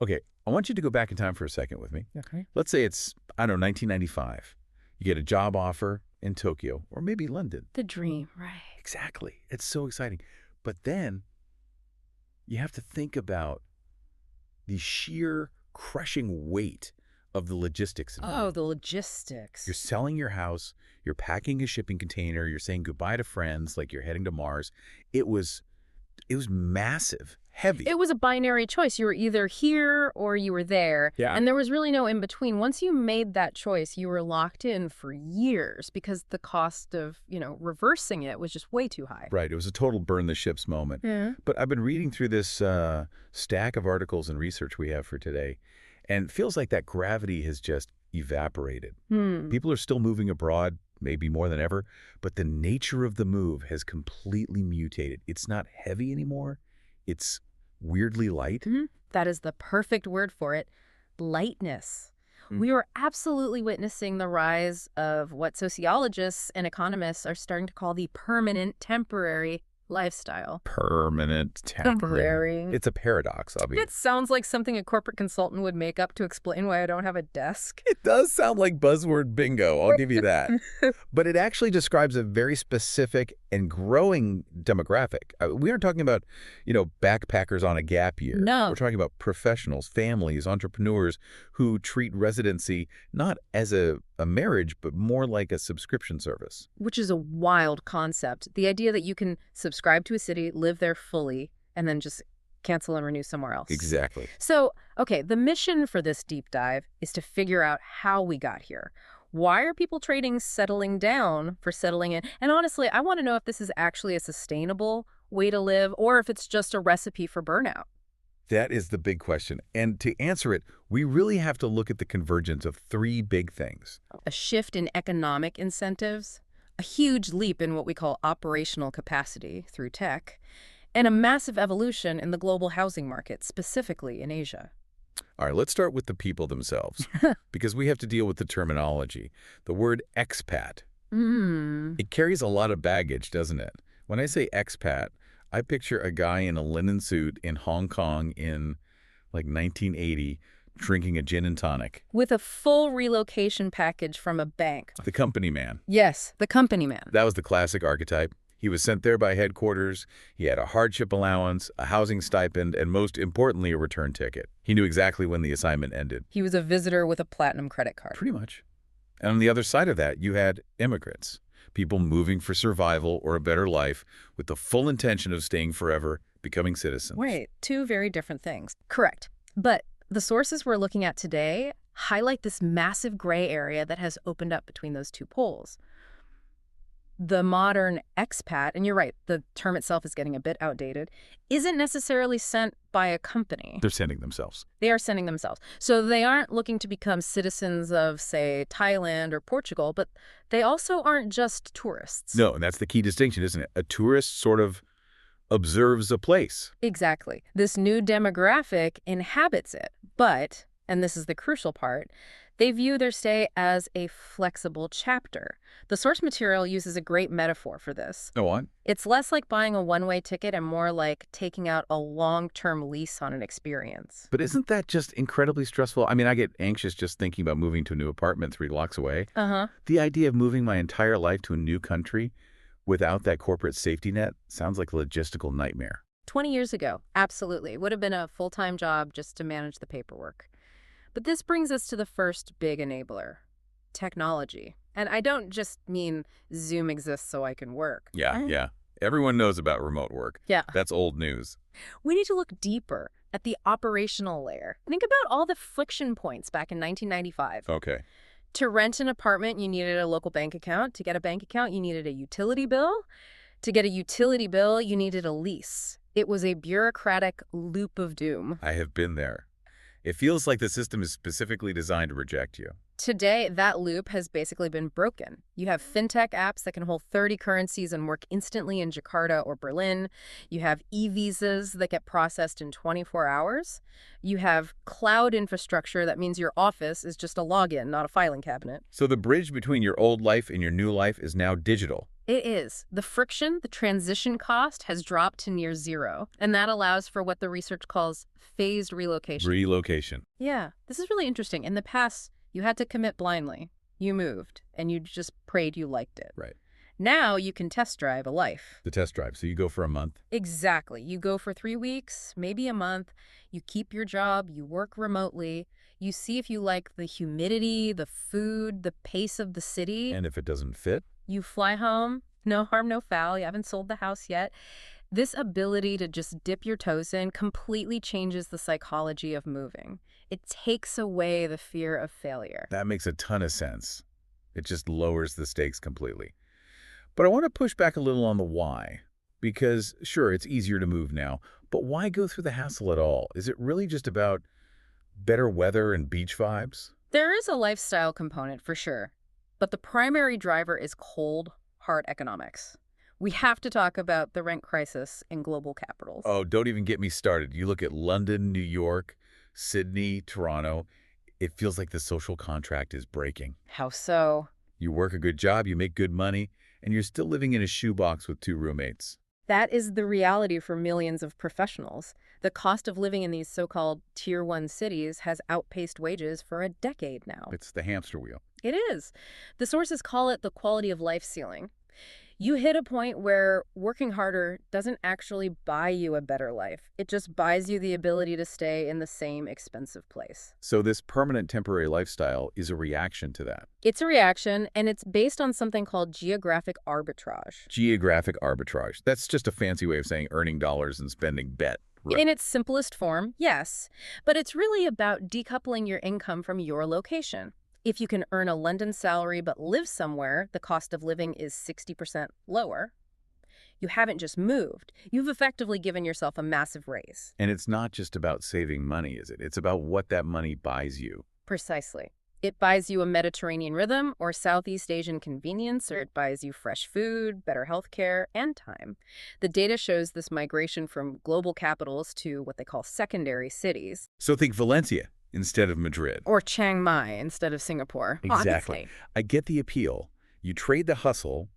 Okay, I want you to go back in time for a second with me. Okay. Let's say it's, I don't know, 1995. You get a job offer in Tokyo or maybe London. The dream, right. Exactly. It's so exciting. But then you have to think about the sheer crushing weight of the logistics involved. Oh, the logistics. You're selling your house, you're packing a shipping container, you're saying goodbye to friends like you're heading to Mars. It was massive, heavy. It was a binary choice. You were either here or you were there. Yeah. And there was really no in between. Once you made that choice, you were locked in for years because the cost of, reversing it was just way too high. Right. It was a total burn the ships moment. Yeah. But I've been reading through this stack of articles and research we have for today, and it feels like that gravity has just evaporated. People are still moving abroad, maybe more than ever, but the nature of the move has completely mutated. It's not heavy anymore. It's weirdly light. That is the perfect word for it. Lightness. We were absolutely witnessing the rise of what sociologists and economists are starting to call the permanent temporary lifestyle. Permanent temporary. It's a paradox, obviously. It sounds like something a corporate consultant would make up to explain why I don't have a desk. It does sound like buzzword bingo, I'll give you that. But it actually describes a very specific and growing demographic. We aren't talking about, backpackers on a gap year. No. We're talking about professionals, families, entrepreneurs who treat residency not as a marriage, but more like a subscription service. Which is a wild concept. The idea that you can subscribe to a city, live there fully, and then just cancel and renew somewhere else. Exactly. So, okay, the mission for this deep dive is to figure out how we got here. Why are people trading settling down for settling in? And honestly, I want to know if this is actually a sustainable way to live or if it's just a recipe for burnout. That is the big question. And to answer it, we really have to look at the convergence of three big things. A shift in economic incentives, a huge leap in what we call operational capacity through tech, and a massive evolution in the global housing market, specifically in Asia. All right, let's start with the people themselves, because we have to deal with the terminology. The word expat. It carries a lot of baggage, doesn't it? When I say expat, I picture a guy in a linen suit in Hong Kong in, 1980, drinking a gin and tonic. With a full relocation package from a bank. The company man. Yes, the company man. That was the classic archetype. He was sent there by headquarters, he had a hardship allowance, a housing stipend, and most importantly, a return ticket. He knew exactly when the assignment ended. He was a visitor with a platinum credit card. Pretty much. And on the other side of that, you had immigrants, people moving for survival or a better life with the full intention of staying forever, becoming citizens. Wait, two very different things. Correct. But the sources we're looking at today highlight this massive gray area that has opened up between those two poles. The modern expat, and you're right, the term itself is getting a bit outdated, isn't necessarily sent by a company. They're sending themselves. They are sending themselves. So they aren't looking to become citizens of, say, Thailand or Portugal, but they also aren't just tourists. No, and that's the key distinction, isn't it? A tourist sort of observes a place. Exactly. This new demographic inhabits it, but, and this is the crucial part, they view their stay as a flexible chapter. The source material uses a great metaphor for this. Go on. It's less like buying a one-way ticket and more like taking out a long-term lease on an experience. But isn't that just incredibly stressful? I mean, I get anxious just thinking about moving to a new apartment 3 blocks away. The idea of moving my entire life to a new country without that corporate safety net sounds like a logistical nightmare. 20 years ago, absolutely. It would have been a full-time job just to manage the paperwork. But this brings us to the first big enabler, technology. And I don't just mean Zoom exists so I can work. Yeah. Everyone knows about remote work. Yeah. That's old news. We need to look deeper at the operational layer. Think about all the friction points back in 1995. Okay. To rent an apartment, you needed a local bank account. To get a bank account, you needed a utility bill. To get a utility bill, you needed a lease. It was a bureaucratic loop of doom. I have been there. It feels like the system is specifically designed to reject you. Today, that loop has basically been broken. You have fintech apps that can hold 30 currencies and work instantly in Jakarta or Berlin. You have e-visas that get processed in 24 hours. You have cloud infrastructure that means your office is just a login, not a filing cabinet. So the bridge between your old life and your new life is now digital. It is. The friction, the transition cost, has dropped to near zero, and that allows for what the research calls phased relocation. Relocation. Yeah, this is really interesting. In the past, you had to commit blindly. You moved, and you just prayed you liked it. Right. Now you can test drive a life. The test drive. So you go for a month. Exactly. You go for 3 weeks, maybe a month. You keep your job. You work remotely. You see if you like the humidity, the food, the pace of the city. And if it doesn't fit? You fly home. No harm, no foul. You haven't sold the house yet. This ability to just dip your toes in completely changes the psychology of moving. It takes away the fear of failure. That makes a ton of sense. It just lowers the stakes completely. But I want to push back a little on the why. Because, sure, it's easier to move now, but why go through the hassle at all? Is it really just about better weather and beach vibes? There is a lifestyle component for sure, but the primary driver is cold, hard economics. We have to talk about the rent crisis in global capitals. Oh, don't even get me started. You look at London, New York, Sydney, Toronto, it feels like the social contract is breaking. How so? You work a good job, you make good money, and you're still living in a shoebox with 2 roommates. That is the reality for millions of professionals. The cost of living in these so-called Tier 1 cities has outpaced wages for a decade now. It's the hamster wheel. It is. The sources call it the quality of life ceiling. You hit a point where working harder doesn't actually buy you a better life. It just buys you the ability to stay in the same expensive place. So this permanent temporary lifestyle is a reaction to that. It's a reaction, and it's based on something called geographic arbitrage. Geographic arbitrage. That's just a fancy way of saying earning dollars and spending bet. Right. In its simplest form, yes. But it's really about decoupling your income from your location. If you can earn a London salary but live somewhere, the cost of living is 60% lower. You haven't just moved. You've effectively given yourself a massive raise. And it's not just about saving money, is it? It's about what that money buys you. Precisely. It buys you a Mediterranean rhythm or Southeast Asian convenience, or it buys you fresh food, better health care, and time. The data shows this migration from global capitals to what they call secondary cities. So think Valencia instead of Madrid. Or Chiang Mai instead of Singapore. Exactly. Honestly. I get the appeal. You trade the hustle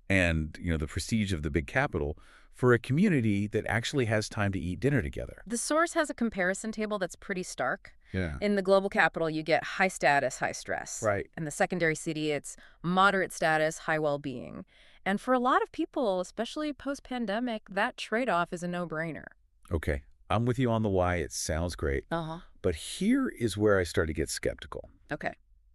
and, the prestige of the big capital for a community that actually has time to eat dinner together. The source has a comparison table that's pretty stark. Yeah. In the global capital, you get high status, high stress. Right. In the secondary city, it's moderate status, high well-being. And for a lot of people, especially post-pandemic, that trade-off is a no-brainer. Okay. I'm with you on the why. It sounds great. Uh-huh. But here is where I start to get skeptical. Okay.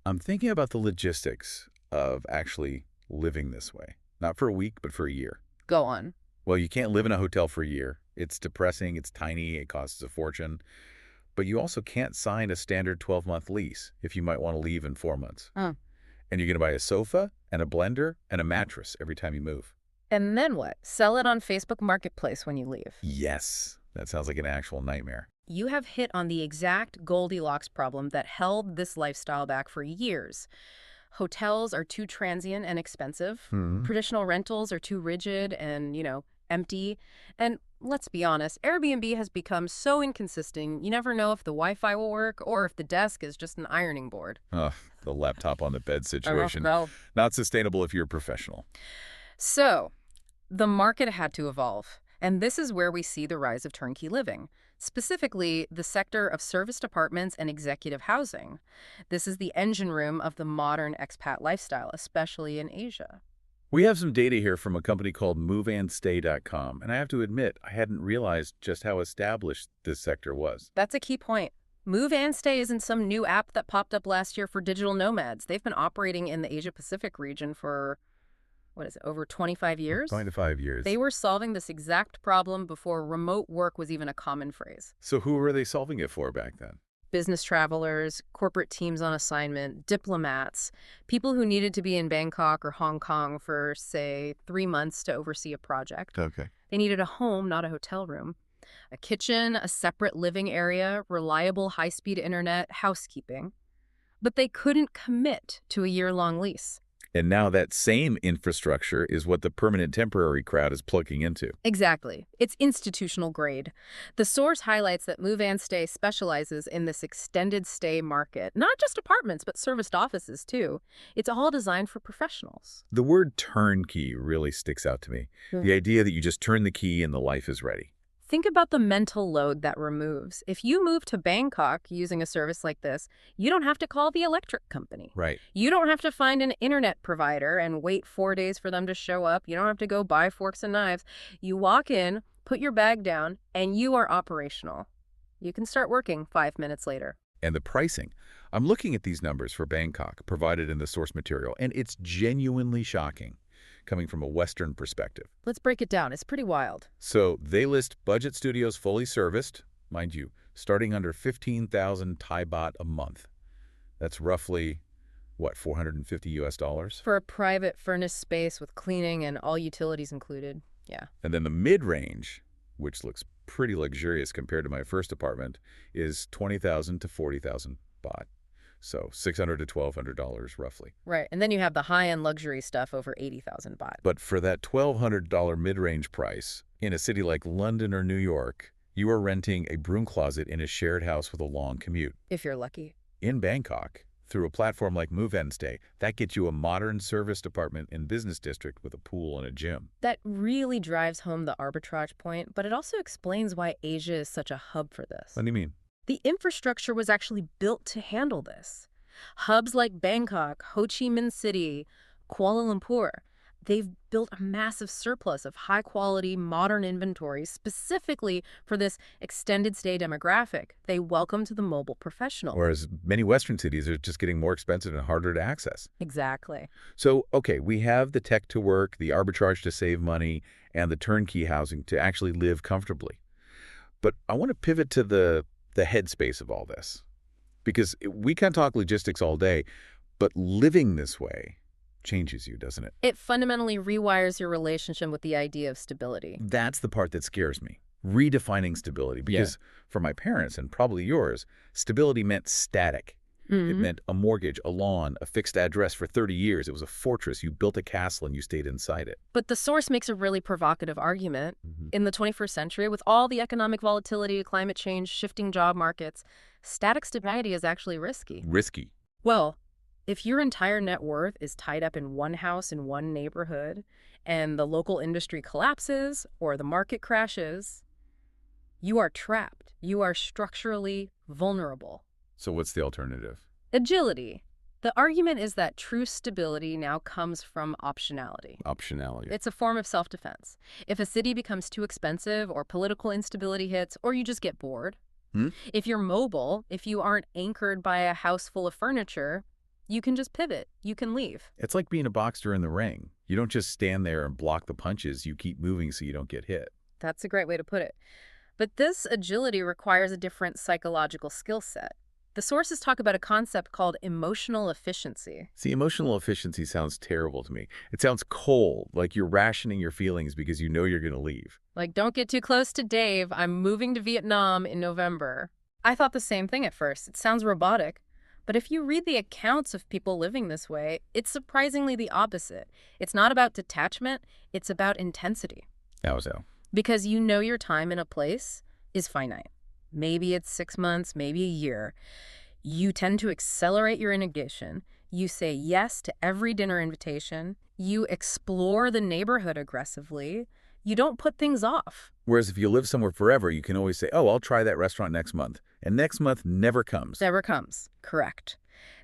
I'm thinking about the logistics of actually living this way. Not for a week, but for a year. Go on. Well, you can't live in a hotel for a year. It's depressing, it's tiny, it costs a fortune. But you also can't sign a standard 12-month lease if you might want to leave in 4 months. Oh. And you're going to buy a sofa and a blender and a mattress every time you move. And then what? Sell it on Facebook Marketplace when you leave. Yes, that sounds like an actual nightmare. You have hit on the exact Goldilocks problem that held this lifestyle back for years. Hotels are too transient and expensive. Traditional rentals are too rigid and, empty. And let's be honest, Airbnb has become so inconsistent, you never know if the Wi-Fi will work or if the desk is just an ironing board. Ugh, the laptop on the bed situation. No. Not sustainable if you're a professional. So, the market had to evolve. And this is where we see the rise of turnkey living, specifically the sector of serviced apartments and executive housing. This is the engine room of the modern expat lifestyle, especially in Asia. We have some data here from a company called MoveAndStay.com, and I have to admit, I hadn't realized just how established this sector was. That's a key point. Move and Stay isn't some new app that popped up last year for digital nomads. They've been operating in the Asia-Pacific region for, over 25 years? 25 years. They were solving this exact problem before remote work was even a common phrase. So who were they solving it for back then? Business travelers, corporate teams on assignment, diplomats, people who needed to be in Bangkok or Hong Kong for, say, 3 months to oversee a project. Okay. They needed a home, not a hotel room. A kitchen, a separate living area, reliable high-speed internet, housekeeping. But they couldn't commit to a year-long lease. And now that same infrastructure is what the permanent temporary crowd is plugging into. Exactly. It's institutional grade. The source highlights that Move and Stay specializes in this extended stay market, not just apartments, but serviced offices too. It's all designed for professionals. The word turnkey really sticks out to me. The idea that you just turn the key and the life is ready. Think about the mental load that removes. If you move to Bangkok using a service like this, you don't have to call the electric company. Right. You don't have to find an internet provider and wait 4 days for them to show up. You don't have to go buy forks and knives. You walk in, put your bag down, and you are operational. You can start working 5 minutes later. And the pricing. I'm looking at these numbers for Bangkok provided in the source material, and it's genuinely shocking, coming from a Western perspective. Let's break it down. It's pretty wild. So they list budget studios fully serviced, mind you, starting under 15,000 Thai baht a month. That's roughly, what, 450 US dollars? For a private furnished space with cleaning and all utilities included. Yeah. And then the mid-range, which looks pretty luxurious compared to my first apartment, is 20,000 to 40,000 baht. So $600 to $1,200 roughly. Right. And then you have the high-end luxury stuff over 80,000 baht. But for that $1,200 mid-range price, in a city like London or New York, you are renting a broom closet in a shared house with a long commute. If you're lucky. In Bangkok, through a platform like Move and Stay, that gets you a modern serviced apartment in business district with a pool and a gym. That really drives home the arbitrage point, but it also explains why Asia is such a hub for this. What do you mean? The infrastructure was actually built to handle this. Hubs like Bangkok, Ho Chi Minh City, Kuala Lumpur, they've built a massive surplus of high-quality, modern inventory specifically for this extended stay demographic. They welcomed the mobile professional. Whereas many Western cities are just getting more expensive and harder to access. Exactly. So, okay, we have the tech to work, the arbitrage to save money, and the turnkey housing to actually live comfortably. But I want to pivot to the headspace of all this. Because we can talk logistics all day, but living this way changes you, doesn't it? It fundamentally rewires your relationship with the idea of stability. That's the part that scares me. Redefining stability. Because for my parents, and probably yours, stability meant static. It meant a mortgage, a lawn, a fixed address for 30 years. It was a fortress. You built a castle and you stayed inside it. But the source makes a really provocative argument. In the 21st century, with all the economic volatility, climate change, shifting job markets, static stability is actually risky. Risky. Well, if your entire net worth is tied up in one house in one neighborhood, and the local industry collapses or the market crashes, you are trapped. You are structurally vulnerable. So what's the alternative? Agility. The argument is that true stability now comes from optionality. Optionality. It's a form of self-defense. If a city becomes too expensive or political instability hits or you just get bored, if you're mobile, if you aren't anchored by a house full of furniture, you can just pivot. You can leave. It's like being a boxer in the ring. You don't just stand there and block the punches. You keep moving so you don't get hit. That's a great way to put it. But this agility requires a different psychological skill set. The sources talk about a concept called emotional efficiency. See, emotional efficiency sounds terrible to me. It sounds cold, like you're rationing your feelings because you know you're going to leave. Like, don't get too close to Dave. I'm moving to Vietnam in November. I thought the same thing at first. It sounds robotic. But if you read the accounts of people living this way, it's surprisingly the opposite. It's not about detachment. It's about intensity. How so? Because you know your time in a place is finite. Maybe it's 6 months, maybe a year. You tend to accelerate your integration. You say yes to every dinner invitation. You explore the neighborhood aggressively. You don't put things off. Whereas if you live somewhere forever, you can always say, oh, I'll try that restaurant next month. And next month never comes. Never comes. Correct.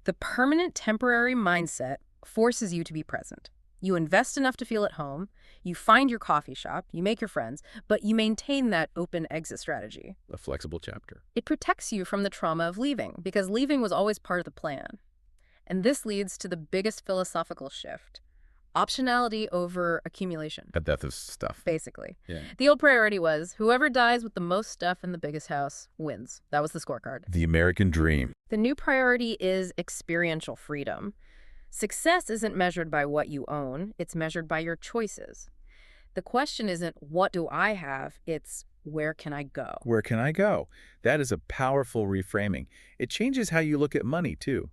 The permanent temporary mindset forces you to be present. You invest enough to feel at home. You find your coffee shop. You make your friends. But you maintain that open exit strategy. A flexible chapter. It protects you from the trauma of leaving, because leaving was always part of the plan. And this leads to the biggest philosophical shift. Optionality over accumulation. A death of stuff. Basically. Yeah. The old priority was whoever dies with the most stuff in the biggest house wins. That was the scorecard. The American dream. The new priority is experiential freedom. Success isn't measured by what you own. It's measured by your choices. The question isn't, what do I have? It's, where can I go? Where can I go? That is a powerful reframing. It changes how you look at money, too.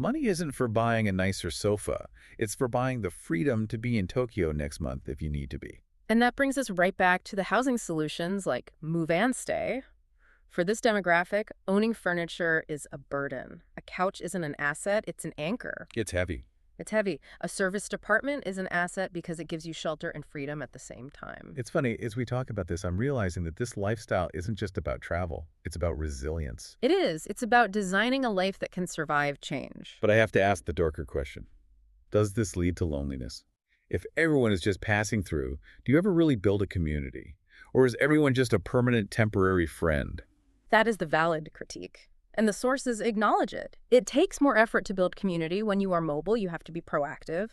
Money isn't for buying a nicer sofa. It's for buying the freedom to be in Tokyo next month if you need to be. And that brings us right back to the housing solutions like move and stay. For this demographic, owning furniture is a burden. A couch isn't an asset, it's an anchor. It's heavy. It's heavy. A serviced apartment is an asset because it gives you shelter and freedom at the same time. It's funny, as we talk about this, I'm realizing that this lifestyle isn't just about travel. It's about resilience. It is. It's about designing a life that can survive change. But I have to ask the darker question. Does this lead to loneliness? If everyone is just passing through, do you ever really build a community? Or is everyone just a permanent temporary friend? That is the valid critique. And the sources acknowledge it. It takes more effort to build community. When you are mobile, you have to be proactive.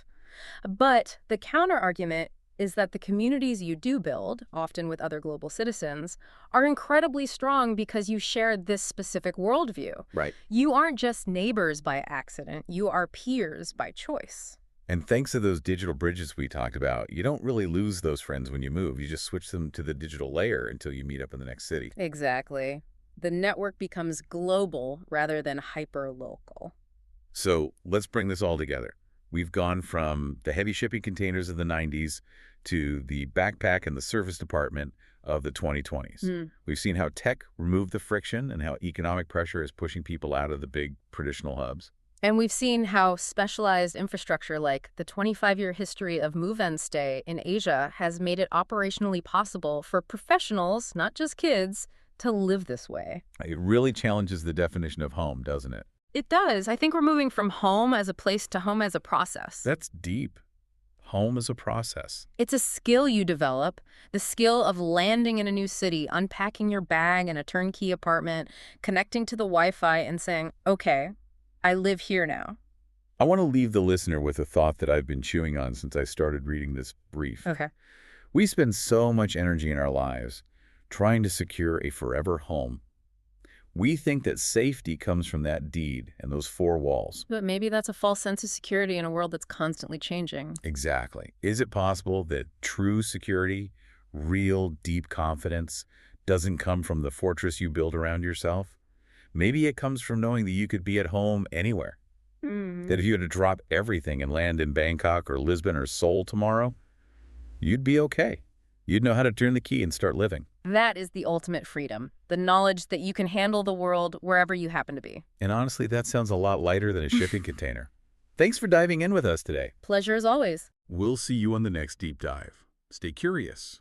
But the counter-argument is that the communities you do build, often with other global citizens, are incredibly strong because you share this specific worldview. Right. You aren't just neighbors by accident. You are peers by choice. And thanks to those digital bridges we talked about, you don't really lose those friends when you move. You just switch them to the digital layer until you meet up in the next city. Exactly. The network becomes global rather than hyper-local. So let's bring this all together. We've gone from the heavy shipping containers of the 90s to the backpack and the service department of the 2020s. We've seen how tech removed the friction and how economic pressure is pushing people out of the big traditional hubs. And we've seen how specialized infrastructure like the 25-year history of move and stay in Asia has made it operationally possible for professionals, not just kids, to live this way. It really challenges the definition of home, doesn't it? It does. I think we're moving from home as a place to home as a process. That's deep. Home is a process. It's a skill you develop, the skill of landing in a new city, unpacking your bag in a turnkey apartment, connecting to the Wi-Fi and saying, okay, I live here now. I want to leave the listener with a thought that I've been chewing on since I started reading this brief. Okay. We spend so much energy in our lives trying to secure a forever home. We think that safety comes from that deed and those four walls. But maybe that's a false sense of security in a world that's constantly changing. Exactly. Is it possible that true security, real deep confidence, doesn't come from the fortress you build around yourself? Maybe it comes from knowing that you could be at home anywhere. That if you had to drop everything and land in Bangkok or Lisbon or Seoul tomorrow, you'd be okay. You'd know how to turn the key and start living. That is the ultimate freedom, the knowledge that you can handle the world wherever you happen to be. And honestly, that sounds a lot lighter than a shipping container. Thanks for diving in with us today. Pleasure as always. We'll see you on the next deep dive. Stay curious.